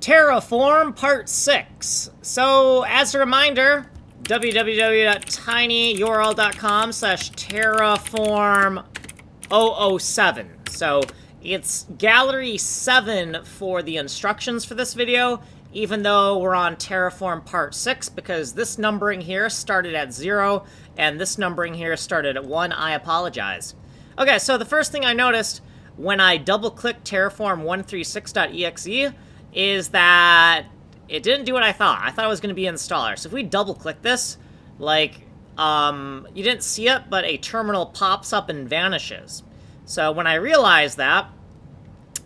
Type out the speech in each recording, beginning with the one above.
Terraform Part 6. So, as a reminder, www.tinyurl.com/terraform007. So, it's Gallery 7 for the instructions for this video, even though we're on Terraform Part 6, because this numbering here started at 0, and this numbering here started at 1. I apologize. Okay, so the first thing I noticed when I double-clicked Terraform136.exe is that it didn't do what I thought. I thought it was going to be installer. So if we double-click this, like, you didn't see it, but a terminal pops up and vanishes. So when I realized that,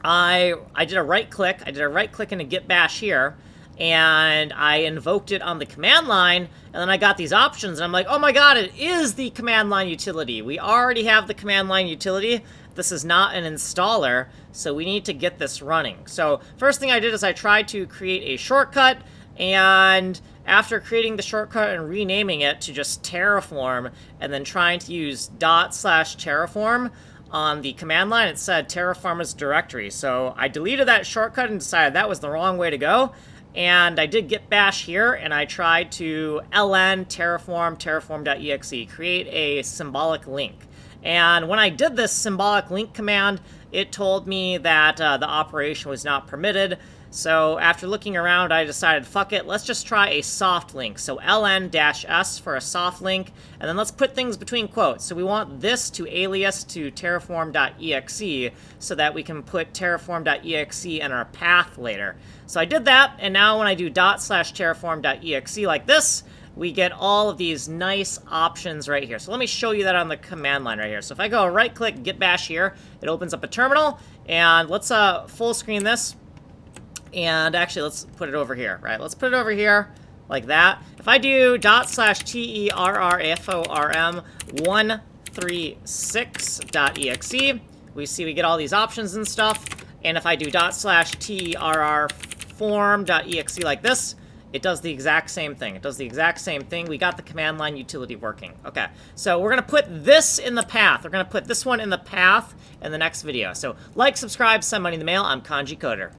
I did a right-click. I did a right-click in a git bash here, and I invoked it on the command line, and then I got these options, and I'm like, oh my god, it is the command line utility. We already have the command line utility. This is not an installer, so we need to get this running. So first thing I did is I tried to create a shortcut, and after creating the shortcut and renaming it to just Terraform, and then trying to use /Terraform on the command line, it said Terraform is directory. So I deleted that shortcut and decided that was the wrong way to go. And I did git bash here, and I tried to ln terraform.exe, create a symbolic link. And when I did this symbolic link command, it told me that the operation was not permitted. So after looking around, I decided, fuck it, let's just try a soft link. So ln-s for a soft link, and then let's put things between quotes. So we want this to alias to terraform.exe so that we can put terraform.exe in our path later. So I did that, and now when I do /terraform.exe like this, we get all of these nice options right here. So let me show you that on the command line right here. So if I go right-click git bash here, it opens up a terminal, and let's full screen this. And actually, let's put it over here, right? Let's put it over here like that. If I do /terraform136.exe, we see we get all these options and stuff. And if I do /terraform.exe like this, it does the exact same thing. It does the exact same thing. We got the command line utility working. Okay, so we're going to put this in the path. We're going to put this one in the path in the next video. So like, subscribe, send money in the mail. I'm Kanji Coder.